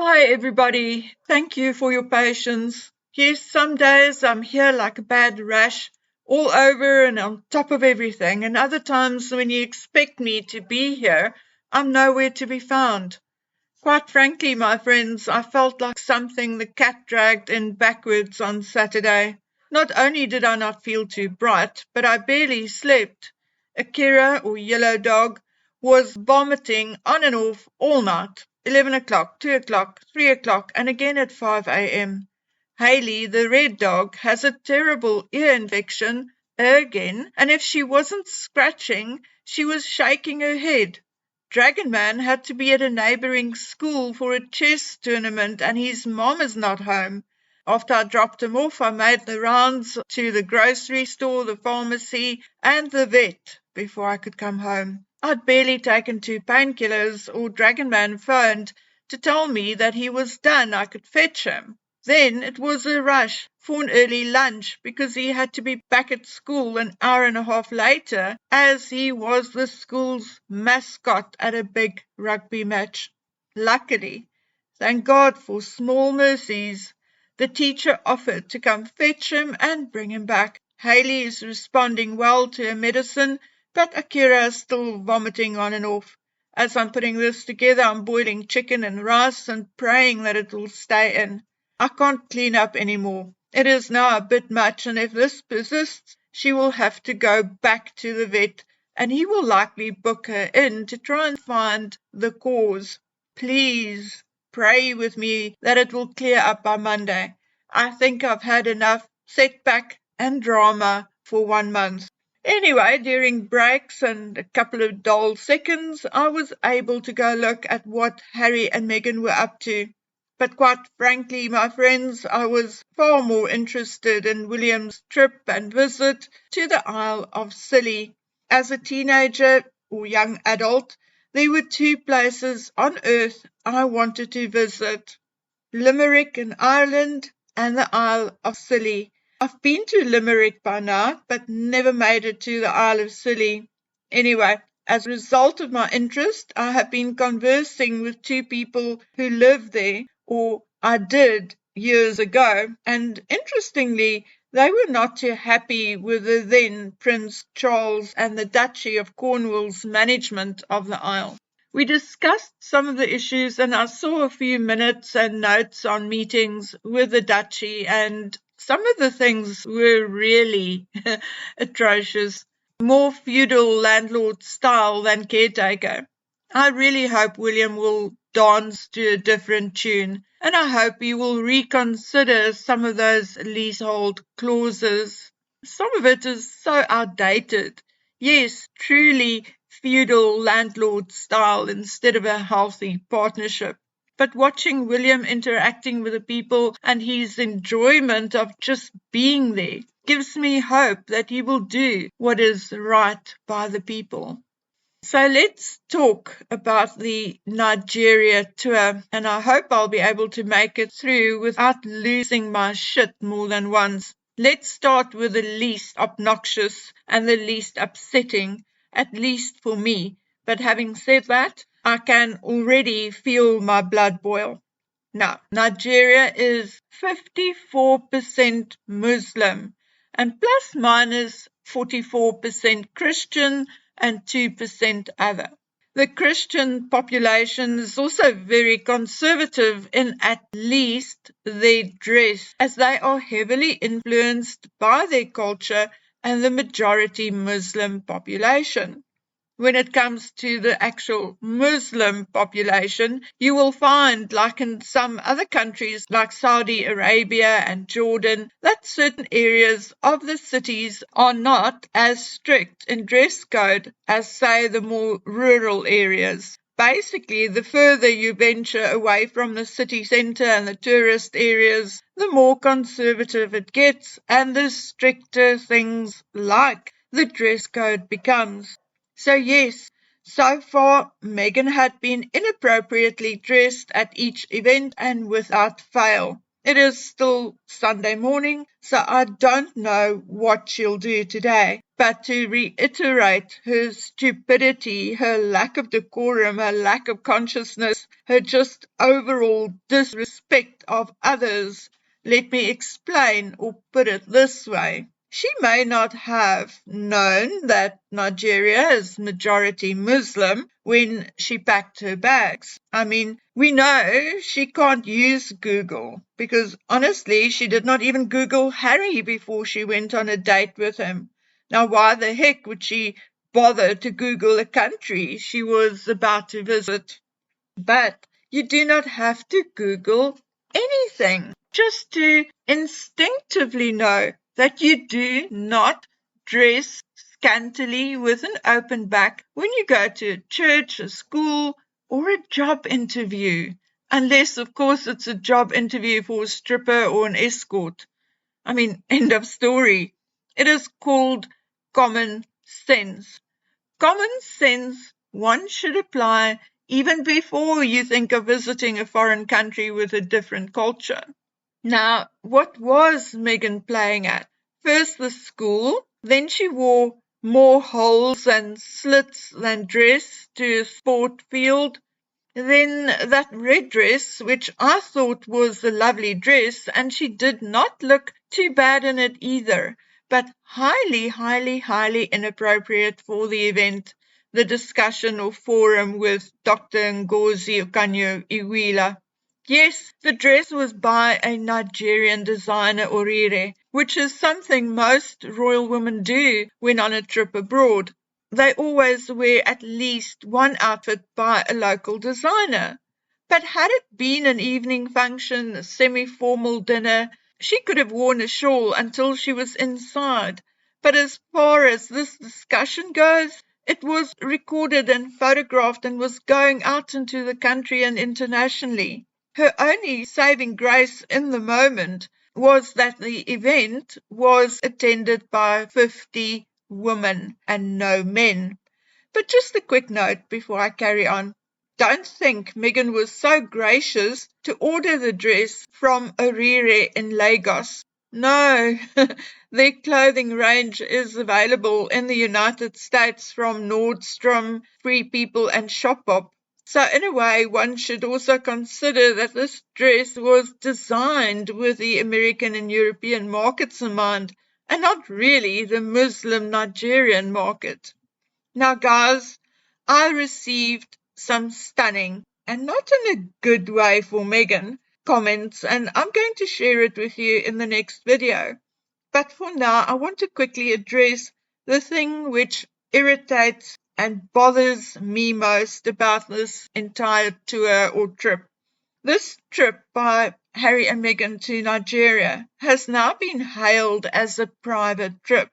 Hi, everybody. Thank you for your patience. Yes, some days I'm here like a bad rash, all over and on top of everything, and other times when you expect me to be here, I'm nowhere to be found. Quite frankly, my friends, I felt like something the cat dragged in backwards on Saturday. Not only did I not feel too bright, but I barely slept. Akira, or Yellow Dog, was vomiting on and off all night. 11 o'clock, 2 o'clock, 3 o'clock, and again at 5 a.m. Haley, the red dog, has a terrible ear infection again, and if she wasn't scratching, she was shaking her head. Dragon Man had to be at a neighbouring school for a chess tournament, and his mom is not home. After I dropped him off, I made the rounds to the grocery store, the pharmacy, and the vet before I could come home. I'd barely taken 2 painkillers, or Dragon Man phoned to tell me that he was done, I could fetch him. Then it was a rush for an early lunch because he had to be back at school an hour and a half later, as he was the school's mascot at a big rugby match. Luckily, thank God for small mercies, the teacher offered to come fetch him and bring him back. Haley is responding well to her medicine, but Akira is still vomiting on and off. As I'm putting this together, I'm boiling chicken and rice and praying that it will stay in. I can't clean up anymore. It is now a bit much, and if this persists, she will have to go back to the vet, and he will likely book her in to try and find the cause. Please pray with me that it will clear up by Monday. I think I've had enough setback and drama for 1 month. Anyway, during breaks and a couple of dull seconds, I was able to go look at what Harry and Meghan were up to. But quite frankly, my friends, I was far more interested in William's trip and visit to the Isle of Scilly. As a teenager or young adult, there were 2 places on earth I wanted to visit: Limerick in Ireland and the Isle of Scilly. I've been to Limerick by now, but never made it to the Isle of Scilly. Anyway, as a result of my interest, I have been conversing with 2 people who live there, or I did years ago, and interestingly, they were not too happy with the then Prince Charles and the Duchy of Cornwall's management of the Isle. We discussed some of the issues, and I saw a few minutes and notes on meetings with the Duchy, and some of the things were really atrocious. More feudal landlord style than caretaker. I really hope William will dance to a different tune, and I hope he will reconsider some of those leasehold clauses. Some of it is so outdated. Yes, truly feudal landlord style instead of a healthy partnership. But watching William interacting with the people and his enjoyment of just being there gives me hope that he will do what is right by the people. So let's talk about the Nigeria tour, and I hope I'll be able to make it through without losing my shit more than once. Let's start with the least obnoxious and the least upsetting, at least for me. But having said that, I can already feel my blood boil. Now, Nigeria is 54% Muslim and plus minus 44% Christian and 2% other. The Christian population is also very conservative in at least their dress, as they are heavily influenced by their culture and the majority Muslim population. When it comes to the actual Muslim population, you will find, like in some other countries like Saudi Arabia and Jordan, that certain areas of the cities are not as strict in dress code as, say, the more rural areas. Basically, the further you venture away from the city centre and the tourist areas, the more conservative it gets and the stricter things like the dress code becomes. So yes, so far Meghan had been inappropriately dressed at each event and without fail. It is still Sunday morning, so I don't know what she'll do today. But to reiterate her stupidity, her lack of decorum, her lack of consciousness, her just overall disrespect of others, let me explain or put it this way. She may not have known that Nigeria is majority Muslim when she packed her bags. I mean, we know she can't use Google because honestly, she did not even Google Harry before she went on a date with him. Now, why the heck would she bother to Google a country she was about to visit? But you do not have to Google anything just to instinctively know that you do not dress scantily with an open back when you go to a church, a school, or a job interview. Unless, of course, it's a job interview for a stripper or an escort. I mean, end of story. It is called common sense. Common sense one should apply even before you think of visiting a foreign country with a different culture. Now, what was Megan playing at? First the school, then she wore more holes and slits than dress to a sport field. Then that red dress, which I thought was a lovely dress, and she did not look too bad in it either, but highly, highly, highly inappropriate for the event, the discussion or forum with Dr. Ngozi Okanyo-Iweala. Yes, the dress was by a Nigerian designer, Orire, which is something most royal women do when on a trip abroad. They always wear at least one outfit by a local designer. But had it been an evening function, a semi-formal dinner, she could have worn a shawl until she was inside. But as far as this discussion goes, it was recorded and photographed and was going out into the country and internationally. Her only saving grace in the moment was that the event was attended by 50 women and no men. But just a quick note before I carry on. Don't think Megan was so gracious to order the dress from Orire in Lagos. No, their clothing range is available in the United States from Nordstrom, Free People and Shopbop. So in a way, one should also consider that this dress was designed with the American and European markets in mind, and not really the Muslim Nigerian market. Now, guys, I received some stunning, and not in a good way for Megan, comments, and I'm going to share it with you in the next video. But for now, I want to quickly address the thing which irritates and bothers me most about this entire tour or trip. This trip by Harry and Meghan to Nigeria has now been hailed as a private trip,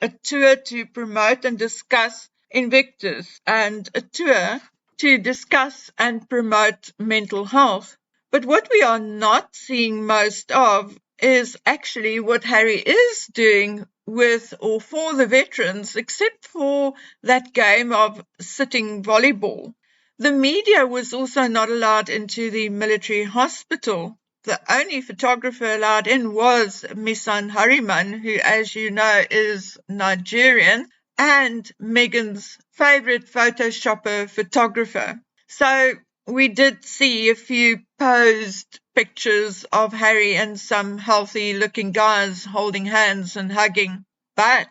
a tour to promote and discuss Invictus, and a tour to discuss and promote mental health. But what we are not seeing most of is actually what Harry is doing with or for the veterans, except for that game of sitting volleyball. The media was also not allowed into the military hospital. The only photographer allowed in was Misan Hariman, who, as you know, is Nigerian, and Megan's favorite Photoshopper photographer. So we did see a few posed pictures of Harry and some healthy-looking guys holding hands and hugging. But,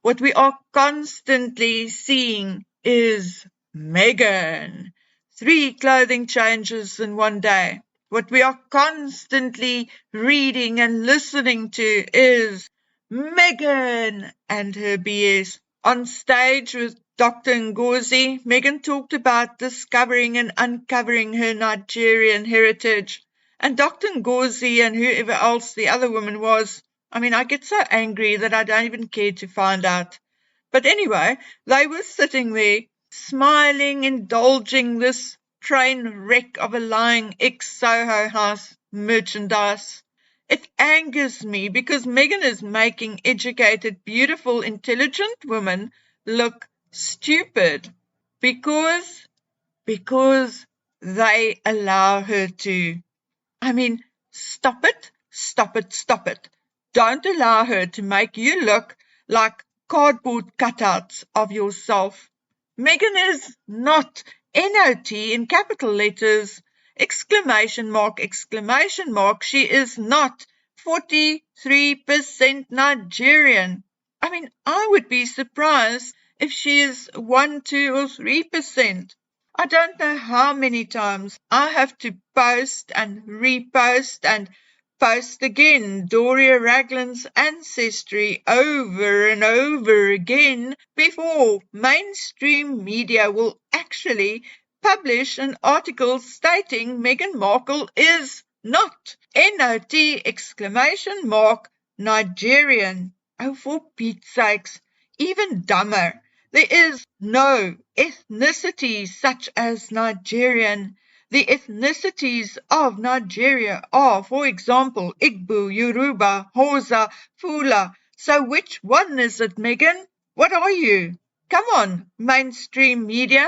what we are constantly seeing is Megan. 3 clothing changes in one day. What we are constantly reading and listening to is Megan and her BS. On stage with Dr. Ngozi, Megan talked about discovering and uncovering her Nigerian heritage. And Dr. Ngozi and whoever else the other woman was, I mean, I get so angry that I don't even care to find out. But anyway, they were sitting there, smiling, indulging this train wreck of a lying ex-Soho House merchandise. It angers me because Megan is making educated, beautiful, intelligent women look stupid because they allow her to. I mean, stop it, stop it, stop it. Don't allow her to make you look like cardboard cutouts of yourself. Meghan is not N-O-T in capital letters, exclamation mark, exclamation mark. She is not 43% Nigerian. I mean, I would be surprised if she is 1, 2, or 3%. I don't know how many times I have to post and repost and post again Doria Ragland's Ancestry over and over again before mainstream media will actually publish an article stating Meghan Markle is not N-O-T exclamation mark Nigerian. Oh, for Pete's sakes, even dumber. There is no ethnicity such as Nigerian. The ethnicities of Nigeria are, for example, Igbo, Yoruba, Hausa, Fula. So which one is it, Meghan? What are you? Come on, mainstream media.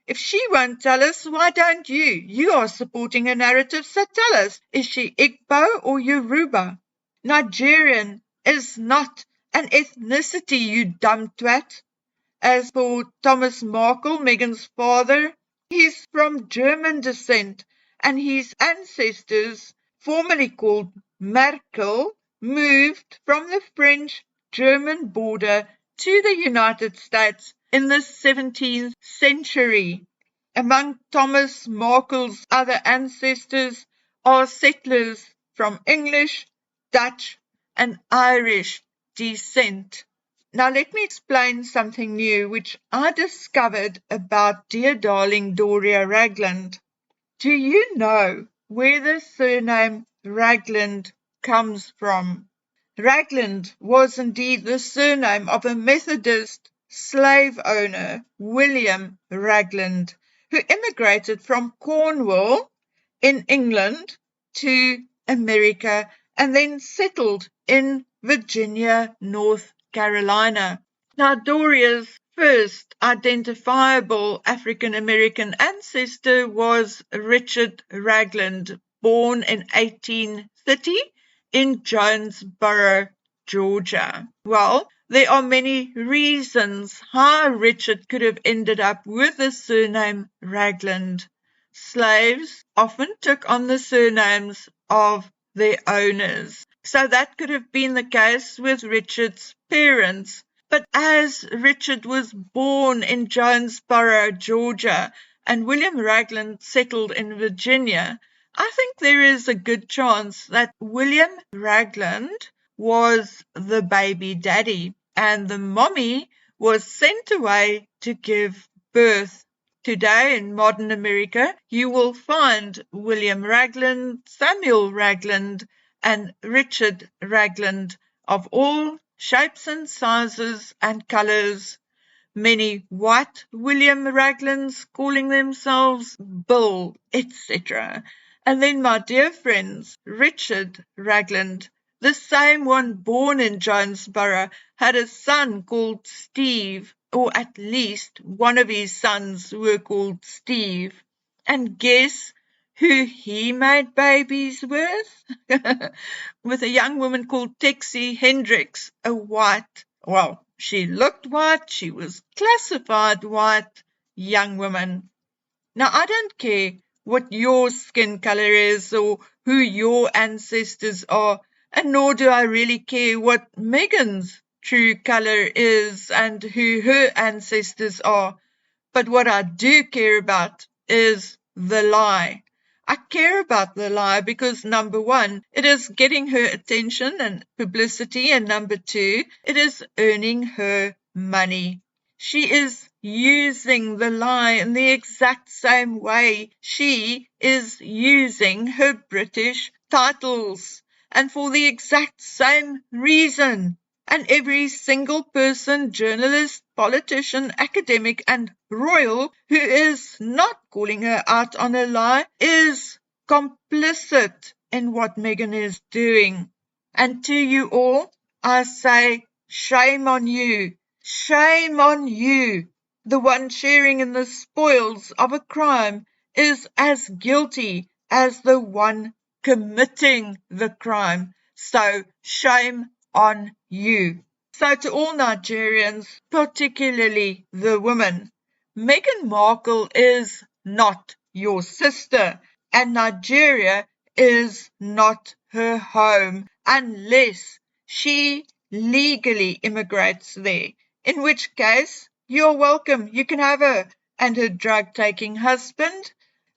If she won't tell us, why don't you? You are supporting a narrative, so tell us. Is she Igbo or Yoruba? Nigerian is not an ethnicity, you dumb twat. As for Thomas Markle, Meghan's father, he's from German descent, and his ancestors, formerly called Merkel, moved from the French-German border to the United States in the 17th century. Among Thomas Markle's other ancestors are settlers from English, Dutch, and Irish descent. Now let me explain something new which I discovered about dear darling Doria Ragland. Do you know where the surname Ragland comes from? Ragland was indeed the surname of a Methodist slave owner, William Ragland, who immigrated from Cornwall in England to America and then settled in Virginia, North Carolina. Now, Doria's first identifiable African-American ancestor was Richard Ragland, born in 1830 in Jonesboro, Georgia. Well, there are many reasons how Richard could have ended up with the surname Ragland. Slaves often took on the surnames of their owners. So that could have been the case with Richard's parents. But as Richard was born in Jonesboro, Georgia, and William Ragland settled in Virginia, I think there is a good chance that William Ragland was the baby daddy, and the mommy was sent away to give birth. Today in modern America, you will find William Ragland, Samuel Ragland, and Richard Ragland of all shapes and sizes and colours. Many white William Raglands calling themselves Bill, etc. And then my dear friends, Richard Ragland, the same one born in Jonesboro, had a son called Steve, or at least one of his sons were called Steve. And guess who he made babies with? With a young woman called Texie Hendricks, a white, well, she looked white, she was classified white, young woman. Now, I don't care what your skin color is or who your ancestors are, and nor do I really care what Meghan's true color is and who her ancestors are. But what I do care about is the lie. I care about the lie because, number one, it is getting her attention and publicity, and number two, it is earning her money. She is using the lie in the exact same way she is using her British titles, and for the exact same reason. And every single person, journalist, politician, academic, and royal who is not calling her out on a lie is complicit in what Meghan is doing. And to you all, I say, shame on you. Shame on you. The one sharing in the spoils of a crime is as guilty as the one committing the crime. So shame on you. So to all Nigerians, particularly the women, Meghan Markle is not your sister, and Nigeria is not her home unless she legally immigrates there, in which case you're welcome. You can have her and her drug-taking husband.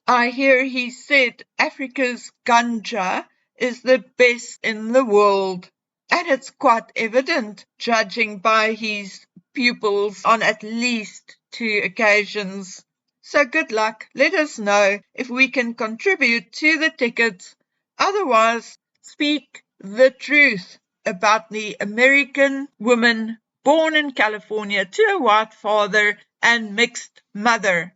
I hear he said Africa's ganja is the best in the world. And it's quite evident, judging by his pupils on at least 2 occasions. So good luck. Let us know if we can contribute to the tickets. Otherwise, speak the truth about the American woman born in California to a white father and mixed mother.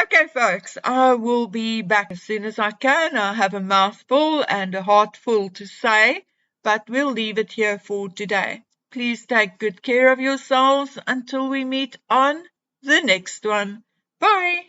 Okay, folks, I will be back as soon as I can. I have a mouthful and a heart full to say, but we'll leave it here for today. Please take good care of yourselves until we meet on the next one. Bye.